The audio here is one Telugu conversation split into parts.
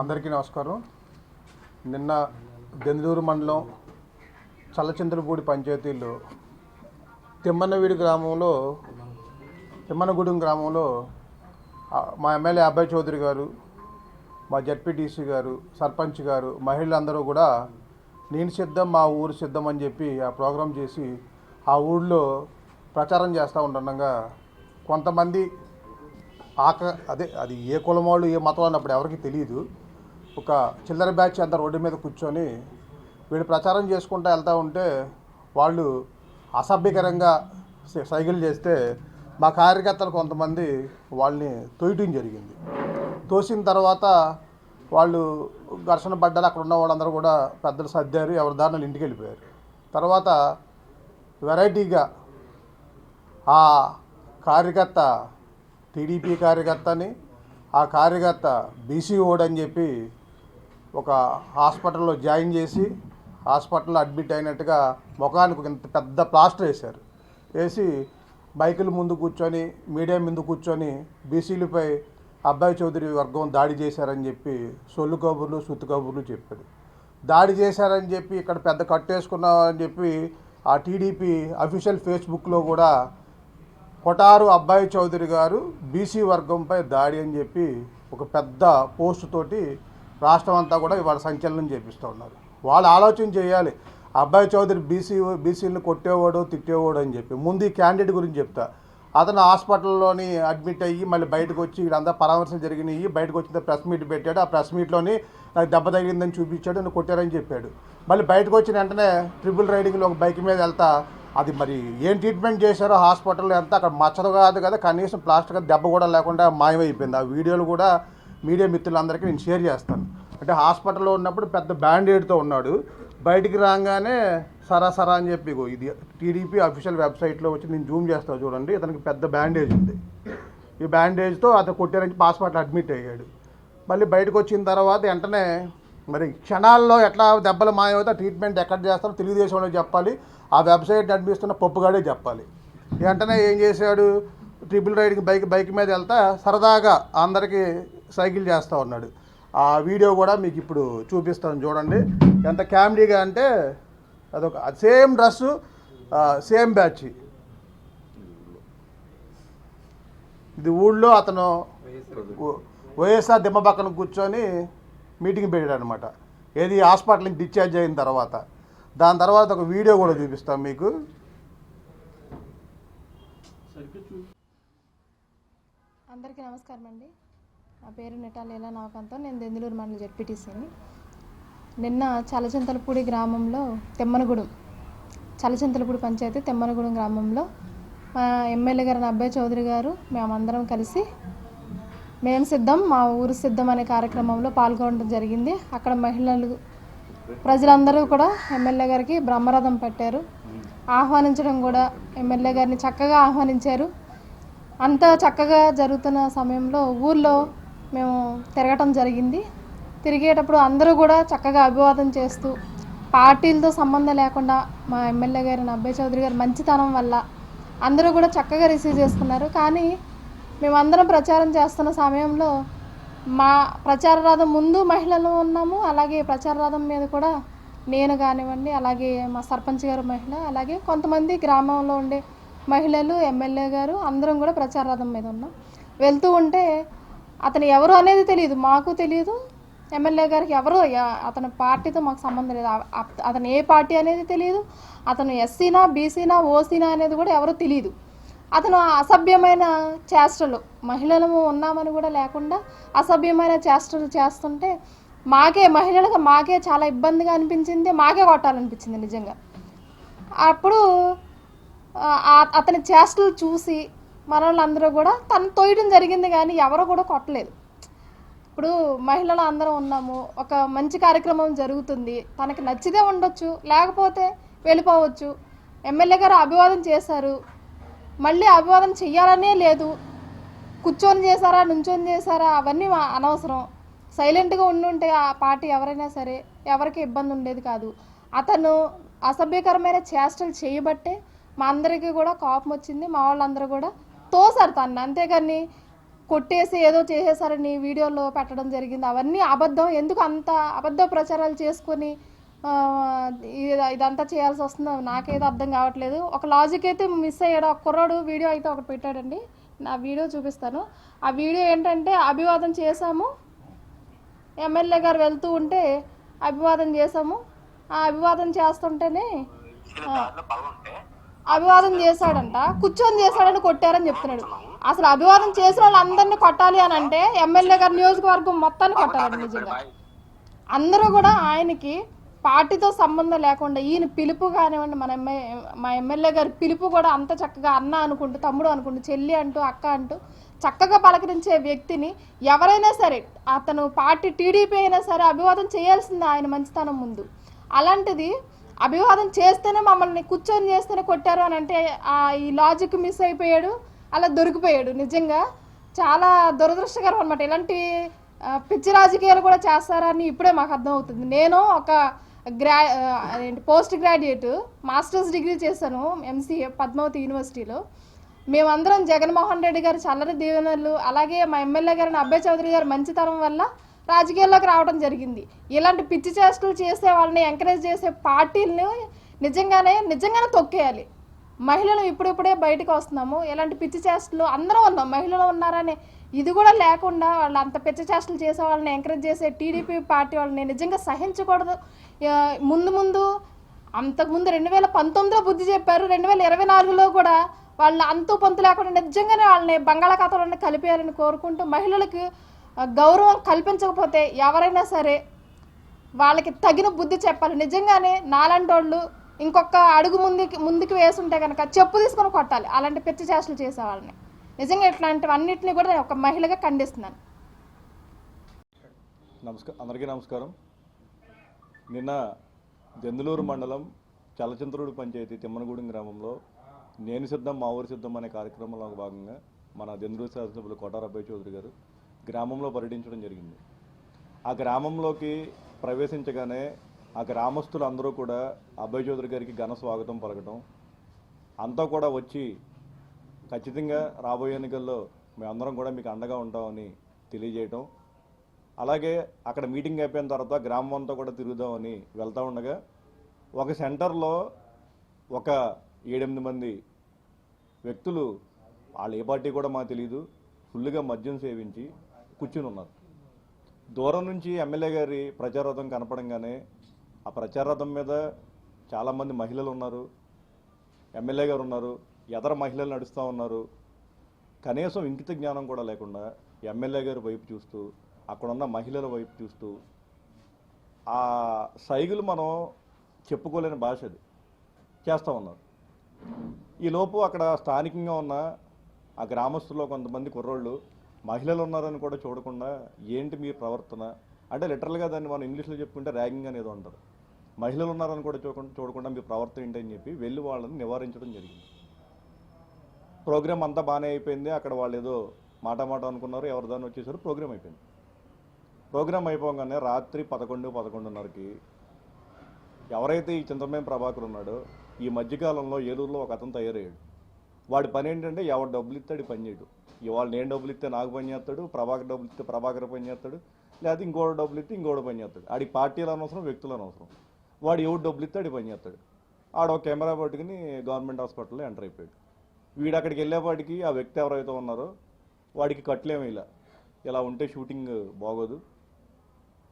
అందరికీ నమస్కారం. నిన్న దెందులూరు మండలం చల్లచింతలపూడి పంచాయతీలో తిమ్మనగూడెం గ్రామంలో మా ఎమ్మెల్యే అబ్బాయి చౌదరి గారు, మా జడ్పీటీసీ గారు, సర్పంచ్ గారు, మహిళలందరూ కూడా నేను సిద్ధం మా ఊరు సిద్ధం అని చెప్పి ఆ ప్రోగ్రాం చేసి ఆ ఊళ్ళో ప్రచారం చేస్తూ ఉంటుండగా కొంతమంది అది ఏ కులం వాళ్ళు ఏ మతం అన్నప్పుడు ఎవరికి తెలియదు. ఒక చిల్లర బ్యాచ్ అంతా రోడ్డు మీద కూర్చొని వీళ్ళు ప్రచారం చేసుకుంటూ వెళ్తూ ఉంటే వాళ్ళు అసభ్యకరంగా సైకిల్ చేస్తే మా కార్యకర్తలు కొంతమంది వాళ్ళని తోయటం జరిగింది. తోసిన తర్వాత వాళ్ళు ఘర్షణ పడ్డారు. అక్కడ ఉన్న వాళ్ళందరూ కూడా పెద్దలు సర్దారు, ఎవరి దారిని ఇంటికి వెళ్ళిపోయారు. తర్వాత వెరైటీగా ఆ కార్యకర్త టీడీపీ కార్యకర్తని, ఆ కార్యకర్త బీసీ ఓడని చెప్పి ఒక హాస్పిటల్లో జాయిన్ చేసి హాస్పిటల్లో అడ్మిట్ అయినట్టుగా ముఖానికి ఇంత పెద్ద ప్లాస్టర్ వేసి బైకుల ముందు కూర్చొని మీడియా ముందు కూర్చొని బీసీలపై అబ్బాయి చౌదరి వర్గం దాడి చేశారని చెప్పి సొల్లు కబుర్లు సుత్తు కబుర్లు చెప్పాడు. దాడి చేశారని చెప్పి ఇక్కడ పెద్ద కట్టేసుకున్నామని చెప్పి ఆ టీడీపీ అఫీషియల్ ఫేస్బుక్లో కూడా కొటారు అబ్బాయి చౌదరి గారు బీసీ వర్గంపై దాడి అని చెప్పి ఒక పెద్ద పోస్ట్ తోటి రాష్ట్రం అంతా కూడా ఇవాళ సంచలనం చేపిస్తూ ఉన్నారు. వాళ్ళు ఆలోచన చేయాలి. అబ్బాయి చౌదరి బీసీలను కొట్టేవాడు తిట్టేవాడు అని చెప్పి ముందు ఈ క్యాండిడేట్ గురించి చెప్తా. అతను హాస్పిటల్లోని అడ్మిట్ అయ్యి మళ్ళీ బయటకు వచ్చి వీళ్ళంతా పరామర్శలు జరిగినాయి. బయటకు వచ్చిన ప్రెస్ మీట్ పెట్టాడు. ఆ ప్రెస్ మీట్లోని నాకు దెబ్బ తగిలిందని చూపించాడు, నన్ను కొట్టారని చెప్పాడు. మళ్ళీ బయటకు వచ్చిన వెంటనే ట్రిపుల్ రైడింగ్లో ఒక బైక్ మీద వెళ్తా అది మరి ఏం ట్రీట్మెంట్ చేశారో హాస్పిటల్లో ఎంత అక్కడ మచ్చదు కాదు కదా, కనీసం ప్లాస్టిక్ దెబ్బ కూడా లేకుండా మాయమైపోయింది. ఆ వీడియోలు కూడా మీడియా మిత్రులందరికీ నేను షేర్ చేస్తాను. అంటే హాస్పిటల్లో ఉన్నప్పుడు పెద్ద బ్యాండేడ్తో ఉన్నాడు, బయటికి రాగానే సరా అని చెప్పి ఇది టీడీపీ అఫీషియల్ వెబ్సైట్లో వచ్చి నేను జూమ్ చేస్తాను చూడండి. అతనికి పెద్ద బ్యాండేజ్ ఉంది. ఈ బ్యాండేజ్తో అతను కొట్టారని హాస్పిటల్ అడ్మిట్ అయ్యాడు. మళ్ళీ బయటకు వచ్చిన తర్వాత వెంటనే మరి క్షణాల్లో ఎట్లా దెబ్బలు మాయవుతా ట్రీట్మెంట్ ఎక్కడ చేస్తారో తెలుగుదేశంలో చెప్పాలి, ఆ వెబ్సైట్ నడిపిస్తున్న పప్పుగాడే చెప్పాలి. వెంటనే ఏం చేశాడు, ట్రిపుల్ రైడింగ్ బైక్ మీద వెళ్తా సరదాగా అందరికీ సైకిల్ చేస్తూ ఉన్నాడు. ఆ వీడియో కూడా మీకు ఇప్పుడు చూపిస్తాను చూడండి. ఎంత కామెడీగా అంటే అదొక సేమ్ డ్రెస్సు సేమ్ బ్యాచ్. ఇది ఊళ్ళో అతను వైఎస్ఆర్ దిమ్మ పక్కన కూర్చొని మీటింగ్ పెట్టాడు అనమాట. ఏది హాస్పిటల్ నుంచి డిశ్చార్జ్ అయిన తర్వాత. దాని తర్వాత ఒక వీడియో కూడా చూపిస్తాం మీకు. అందరికీ నమస్కారం అండి. నా పేరు నిటాలేలా నవకాంతం. నేను దెందులూరు మండలం జడ్పీటీసీని. నిన్న చల్లచింతలపూడి గ్రామంలో చల్లచింతలపూడి పంచాయతీ తిమ్మనగూడెం గ్రామంలో మా ఎమ్మెల్యే గారు అబ్బాయి చౌదరి గారు మేమందరం కలిసి మేము సిద్ధం మా ఊరు సిద్ధం అనే కార్యక్రమంలో పాల్గొనడం జరిగింది. అక్కడ ప్రజలందరూ కూడా ఎమ్మెల్యే గారికి బ్రహ్మరథం పట్టారు. ఆహ్వానించడం కూడా ఎమ్మెల్యే గారిని చక్కగా ఆహ్వానించారు. అంతా చక్కగా జరుగుతున్న సమయంలో ఊర్లో మేము తిరగటం జరిగింది. తిరిగేటప్పుడు అందరూ కూడా చక్కగా అభివాదం చేస్తూ పార్టీలతో సంబంధం లేకుండా మా ఎమ్మెల్యే గారిని అబ్బాయి చౌదరి గారి మంచితనం వల్ల అందరూ కూడా చక్కగా రిసీవ్ చేసుకున్నారు. కానీ మేమందరం ప్రచారం చేస్తున్న సమయంలో మా ప్రచార రథం ముందు మహిళలు ఉన్నాము. అలాగే ప్రచార రథం మీద కూడా నేను కానివ్వండి, అలాగే మా సర్పంచ్ గారు మహిళ, అలాగే కొంతమంది గ్రామంలో ఉండే మహిళలు, ఎమ్మెల్యే గారు అందరం కూడా ప్రచార రథం మీద ఉన్నాం. వెళ్తూ ఉంటే అతను ఎవరు అనేది తెలియదు, మాకు తెలియదు, ఎమ్మెల్యే గారికి ఎవరు అతని పార్టీతో మాకు సంబంధం లేదు. అతను ఏ పార్టీ అనేది తెలియదు, అతను ఎస్సీనా బీసీనా ఓసీనా అనేది కూడా ఎవరో తెలియదు. అతను అసభ్యమైన చేష్టలు, మహిళలు ఉన్నామని కూడా లేకుండా అసభ్యమైన చేష్టలు చేస్తుంటే మహిళలకు మాకే చాలా ఇబ్బందిగా అనిపించింది, మాకే కొట్టాలనిపించింది నిజంగా. అప్పుడు అతని చేష్టలు చూసి మనోళ్ళందరూ కూడా తను తోయడం జరిగింది, కానీ ఎవరు కూడా కొట్టలేదు. ఇప్పుడు మహిళలు అందరం ఉన్నాము, ఒక మంచి కార్యక్రమం జరుగుతుంది, తనకి నచ్చితే ఉండొచ్చు, లేకపోతే వెళ్ళిపోవచ్చు. ఎమ్మెల్యే గారు అభివాదం చేశారు, మళ్ళీ అభివాదం చెయ్యాలనే లేదు. కూర్చొని చేశారా నుంచొని చేశారా అవన్నీ అనవసరం. సైలెంట్గా ఉండుంటే ఆ పార్టీ ఎవరైనా సరే ఎవరికి ఇబ్బంది ఉండేది కాదు. అతను అసభ్యకరమైన చేష్టలు చేయబట్టే మా అందరికీ కూడా కోపం వచ్చింది. మా వాళ్ళందరూ కూడా తోసారు తను, అంతేగాని కొట్టేసి ఏదో చేసేసారని వీడియోలో పెట్టడం జరిగింది. అవన్నీ అబద్ధం. ఎందుకు అంత అబద్ధ ప్రచారాలు చేసుకొని ఇదంతా చేయాల్సి వస్తుందో నాకేదో అర్థం కావట్లేదు. ఒక లాజిక్ అయితే మిస్ అయ్యాడు. ఒక కుర్రాడు వీడియో అయితే ఒకటి పెట్టాడండి, నా వీడియో చూపిస్తాను. ఆ వీడియో ఏంటంటే, అభివాదం చేశాము, ఎమ్మెల్యే గారు వెళ్తూ ఉంటే అభివాదం చేశాము, ఆ అభివాదం చేస్తుంటేనే అభివాదం చేశాడంట, కూర్చొని చేశాడని కొట్టారని చెప్తున్నాడు. అసలు అభివాదం చేసిన వాళ్ళందరినీ కొట్టాలి అని అంటే ఎమ్మెల్యే గారి నియోజకవర్గం మొత్తాన్ని కొట్టాలండి. నిజంగా అందరూ కూడా ఆయనకి పార్టీతో సంబంధం లేకుండా ఈయన పిలుపు కానివ్వండి, మా ఎమ్మెల్యే గారి పిలుపు కూడా అంత చక్కగా అన్న అనుకుంటూ, తమ్ముడు అనుకుంటూ, చెల్లి అంటూ, అక్క అంటూ చక్కగా పలకరించే వ్యక్తిని ఎవరైనా సరే, అతను పార్టీ టీడీపీ అయినా సరే అభివాదం చేయాల్సిందే ఆయన మంచితనం ముందు. అలాంటిది అభివాదం చేస్తేనే మమ్మల్ని కూర్చొని చేస్తేనే కొట్టారు అని అంటే ఈ లాజిక్ మిస్ అయిపోయాడు, అలా దొరికిపోయాడు. నిజంగా చాలా దురదృష్టకరం అనమాట. ఇలాంటి పిచ్చి రాజకీయాలు కూడా చేస్తారని ఇప్పుడే మాకు అర్థమవుతుంది. నేను ఒక పోస్ట్ గ్రాడ్యుయేట్ మాస్టర్స్ డిగ్రీ చేశాను ఎంసీఏ పద్మావతి యూనివర్సిటీలో. మేమందరం జగన్మోహన్ రెడ్డి గారి చల్లని దీవెనలు, అలాగే మా ఎమ్మెల్యే గారిని అబ్బాయి చౌదరి గారి మంచితనం వల్ల రాజకీయాల్లోకి రావడం జరిగింది. ఇలాంటి పిచ్చి చేష్టలు చేసే వాళ్ళని ఎంకరేజ్ చేసే పార్టీలని నిజంగానే తొక్కేయాలి. మహిళలు ఇప్పుడిప్పుడే బయటకు వస్తున్నాము. ఇలాంటి పిచ్చి చేష్టలు అందరూ ఉన్నాం, మహిళలు ఉన్నారనే ఇది కూడా లేకుండా వాళ్ళు అంత పిచ్చి చేష్టలు చేసే వాళ్ళని ఎంకరేజ్ చేసే టీడీపీ పార్టీ వాళ్ళని నిజంగా సహించకూడదు. ముందు అంతకుముందు 2019లో బుద్ధి చెప్పారు, 2024లో కూడా వాళ్ళు అంతు పొంతు లేకుండా నిజంగానే వాళ్ళని బంగాళాఖాతంలో కలిపేయాలని కోరుకుంటూ, మహిళలకు గౌరవం కల్పించకపోతే ఎవరైనా సరే వాళ్ళకి తగిన బుద్ధి చెప్పాలి. నిజంగానే నాలాంటి వాళ్ళు ఇంకొక అడుగు ముందుకు వేసుంటే కనుక చెప్పు తీసుకొని కొట్టాలి అలాంటి పిచ్చి చేష్టలు చేసే వాళ్ళని. నిజంగా ఇట్లాంటివన్నిటిని కూడా నేను ఒక మహిళగా ఖండిస్తున్నాను. అందరికీ నమస్కారం. నిన్న దెందులూరు మండలం చలచింతరుడు పంచాయతీ తిమ్మనగూడెం గ్రామంలో నేను సిద్ధం మా ఊరు సిద్ధం అనే కార్యక్రమంలో భాగంగా మన దెందులూరు శాసనసభ్యులు కోటారు అబ్బాయి చౌదరి గారు గ్రామంలో పర్యటించడం జరిగింది. ఆ గ్రామంలోకి ప్రవేశించగానే ఆ గ్రామస్తులు అందరూ కూడా అబ్బాయి చౌదరి గారికి ఘన స్వాగతం పలకటం, అంతా కూడా వచ్చి ఖచ్చితంగా రాబోయే ఎన్నికల్లో మేమందరం కూడా మీకు అండగా ఉంటామని తెలియజేయటం, అలాగే అక్కడ మీటింగ్ అయిపోయిన తర్వాత గ్రామం అంతా కూడా తిరుగుదామని వెళ్తూ ఉండగా ఒక సెంటర్లో ఒక 7-8 మంది వ్యక్తులు, వాళ్ళు ఏ పార్టీ కూడా మాకు తెలియదు, ఫుల్గా మద్యం సేవించి కూర్చుని ఉన్నారు. దూరం నుంచి ఎమ్మెల్యే గారి ప్రచారరథం కనపడంగానే ఆ ప్రచారరథం మీద చాలామంది మహిళలు ఉన్నారు, ఎమ్మెల్యే గారు ఉన్నారు, ఎదర మహిళలు నడుస్తూ ఉన్నారు. కనీసం ఇంకిత జ్ఞానం కూడా లేకుండా ఎమ్మెల్యే గారి వైపు చూస్తూ, అక్కడున్న మహిళల వైపు చూస్తూ, ఆ సైగులు మనం చెప్పుకోలేని భాష అది చేస్తూ ఉన్నారు. ఈలోపు అక్కడ స్థానికంగా ఉన్న ఆ గ్రామస్తుల్లో కొంతమంది కుర్రోళ్ళు మహిళలు ఉన్నారని కూడా చూడకుండా ఏంటి మీ ప్రవర్తన అంటే, లిటరల్గా దాన్ని మనం ఇంగ్లీష్లో చెప్పుకుంటే ర్యాగింగ్ అనేది అంటారు. మహిళలు ఉన్నారని కూడా చూడకుండా మీ ప్రవర్తన ఏంటని చెప్పి వెళ్ళి వాళ్ళని నివారించడం జరిగింది. ప్రోగ్రామ్ అంతా బాగానే అయిపోయింది. అక్కడ వాళ్ళు ఏదో మాట అనుకున్నారు, ఎవరి దాన్ని వచ్చేసారు, ప్రోగ్రామ్ అయిపోయింది. ప్రోగ్రామ్ అయిపోగానే రాత్రి 11-11:30కి ఎవరైతే ఈ చింతమనేని ప్రభాకర్ ఉన్నాడో, ఈ మధ్యకాలంలో ఏలూరులో ఒక అతను తయారయ్యాడు. వాడి పని ఏంటంటే ఎవరు డబ్బులు ఇస్తే పని చేయడు. ఇవాళ నేను డబ్బులు ఇస్తే నాకు పని చేస్తాడు, ప్రభాకర్ డబ్బులు ఇస్తే ప్రభాకర్ పని చేస్తాడు, లేకపోతే ఇంకోటి డబ్బులు ఇస్తే ఇంకోటి పని చేస్తాడు. ఆడికి పార్టీలు అనవసరం, వ్యక్తులు అనవసరం, వాడు ఎవడు డబ్బులు ఇస్తే ఆడి పని చేస్తాడు. ఆడ ఒక కెమెరా పట్టుకుని గవర్నమెంట్ హాస్పిటల్లో ఎంటర్ అయిపోయాడు. వీడు అక్కడికి వెళ్ళేపాటికి ఆ వ్యక్తి ఎవరైతే ఉన్నారో వాడికి కట్లేమీ ఇలా ఉంటే షూటింగ్ బాగోదు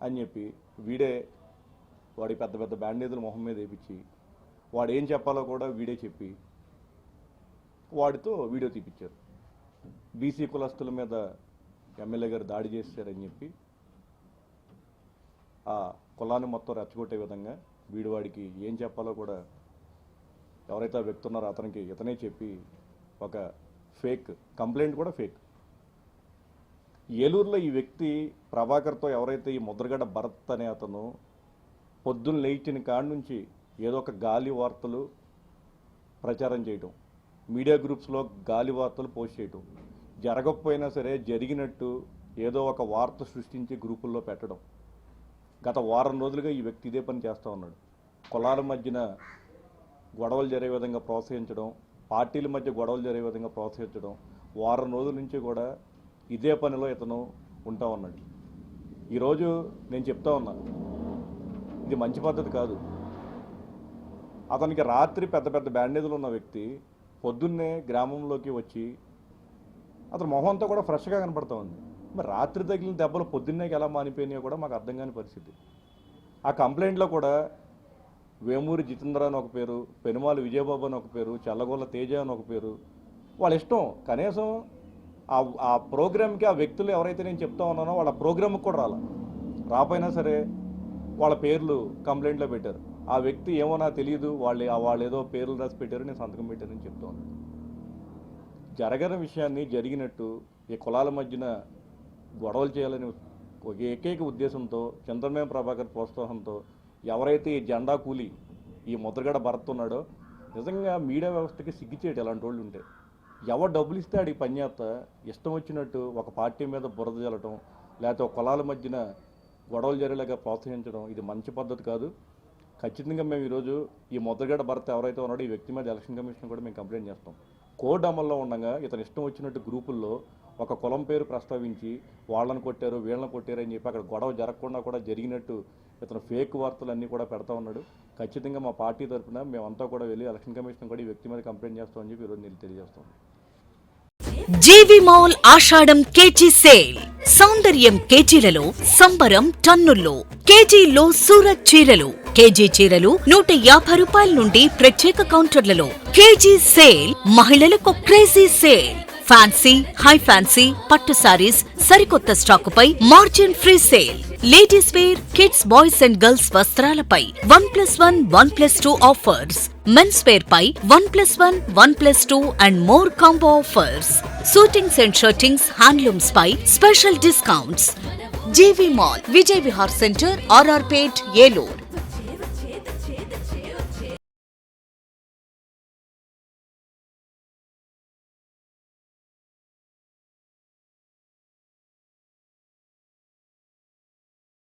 అని చెప్పి వీడే వాడి పెద్ద పెద్ద బ్యాండేజులు మొహం మీద వేయించి, వాడు ఏం చెప్పాలో కూడా వీడే చెప్పి వాడితో వీడియో తీపిచ్చారు. బీసీ కులస్తుల మీద ఎమ్మెల్యే గారు దాడి చేశారని చెప్పి ఆ కులాన్ని మొత్తం రెచ్చగొట్టే విధంగా వాడికి ఏం చెప్పాలో కూడా ఎవరైతే ఆ వ్యక్తి ఉన్నారో అతనికి ఇతనే చెప్పి ఒక ఫేక్ కంప్లైంట్ కూడా ఫేక్. ఏలూరులో ఈ వ్యక్తి ప్రభాకర్తో ఎవరైతే ఈ ముద్రగడ భరత్ అనే అతను పొద్దున్న లేచిన కాడి నుంచి ఏదో ఒక గాలి వార్తలు ప్రచారం చేయటం, మీడియా గ్రూప్స్లో గాలి వార్తలు పోస్ట్ చేయటం, జరగకపోయినా సరే జరిగినట్టు ఏదో ఒక వార్త సృష్టించి గ్రూపుల్లో పెట్టడం. గత వారం రోజులుగా ఈ వ్యక్తి ఇదే పని చేస్తూ ఉన్నాడు. కులాల మధ్యన గొడవలు జరిగే విధంగా ప్రోత్సహించడం, పార్టీల మధ్య గొడవలు జరిగే విధంగా ప్రోత్సహించడం వారం రోజుల నుంచి కూడా ఇదే పనిలో ఇతను ఉంటా ఉన్నాడు. ఈరోజు నేను చెప్తా ఉన్నా, ఇది మంచి పద్ధతి కాదు. అతనికి రాత్రి పెద్ద పెద్ద బ్యాండేజ్లు ఉన్న వ్యక్తి పొద్దున్నే గ్రామంలోకి వచ్చి అతను మొహం అంతా కూడా ఫ్రెష్గా కనపడతా ఉంది. మరి రాత్రి తగిలిన దెబ్బలు పొద్దున్నేకి ఎలా మానిపోయినాయో కూడా మాకు అర్థం కాని పరిస్థితి. ఆ కంప్లైంట్లో కూడా వేమూరి జితేంద్ర అని ఒక పేరు, పెనుమాల విజయబాబు అని ఒక పేరు, చల్లగొల్ల తేజ అని ఒక పేరు, వాళ్ళ ఇష్టం. కనీసం ఆ ప్రోగ్రామ్కి ఆ వ్యక్తులు ఎవరైతే నేను చెప్తా ఉన్నానో వాళ్ళ ప్రోగ్రామ్కి కూడా రాపోయినా సరే వాళ్ళ పేర్లు కంప్లైంట్లో పెట్టారు. ఆ వ్యక్తి ఏమో నాకు తెలియదు, వాళ్ళు ఏదో పేర్లు రాసి పెట్టారు, నేను సంతకం పెట్టానని చెప్తా ఉన్నాను. జరగని విషయాన్ని జరిగినట్టు ఈ కులాల మధ్యన గొడవలు చేయాలని ఒక ఏకైక ఉద్దేశంతో చంద్రమేం ప్రభాకర్ ప్రోత్సాహంతో ఎవరైతే ఈ జెండా కూలి ఈ ముద్రగడ భరత్ ఉన్నాడో, నిజంగా మీడియా వ్యవస్థకి సిగ్గిచేయటం ఎలాంటి వాళ్ళు ఉంటే. ఎవరు డబ్బులు ఇస్తే ఆడికి పని చేస్తా ఇష్టం వచ్చినట్టు ఒక పార్టీ మీద బురద జల్లటం, లేకపోతే ఒక కులాల మధ్యన గొడవలు జరిగేలాగా ప్రోత్సహించడం ఇది మంచి పద్ధతి కాదు. ఖచ్చితంగా మేము ఈరోజు ఈ ముద్రగడ భరత్ ఎవరైతే ఉన్నాడో ఈ వ్యక్తి మీద ఎలక్షన్ కమిషన్ కూడా మేము కంప్లైంట్ చేస్తాం. కోడ్ అమల్లో ఉండగా ఇతను ఇష్టం వచ్చినట్టు గ్రూపుల్లో ఒక కులం పేరు ప్రస్తావించి వాళ్ళని కొట్టారు వీళ్ళని కొట్టారు అని చెప్పి అక్కడ గొడవ జరగకుండా కూడా జరిగినట్టు ఇతను ఫేక్ వార్తలు అన్నీ కూడా పెడతా ఉన్నాడు. ఖచ్చితంగా మా పార్టీ తరఫున మేమంతా కూడా వెళ్ళి ఎలక్షన్ కమిషన్ కూడా ఈ వ్యక్తి మీద కంప్లైంట్ చేస్తామని చెప్పి ఈరోజు నేను తెలియజేస్తాం. జీవి మాల్ ఆషాఢం కేజీ సేల్. సౌందర్యం కేజీలలో, సంబరం టన్నుల్లో. కేజీలో సూరత్ చీరలు, కేజీ చీరలు 150 రూపాయల నుండి ప్రత్యేక కౌంటర్లలో. KG sale. మహిళలకు crazy sale. Fancy, high fancy, పట్టు సారీస్ సరికొత్త స్టాకుపై margin free sale. Ladies wear, kids, boys and girls వస్త్రాలపై 1+1, 1+2 ఆఫర్స్. మెన్స్ వేర్ పై 1+1, 1+2 and more combo offers. Suitings and shirtings, handlooms పై special discounts. GV mall, Vijay Vihar centre, RR Pet, Eluru.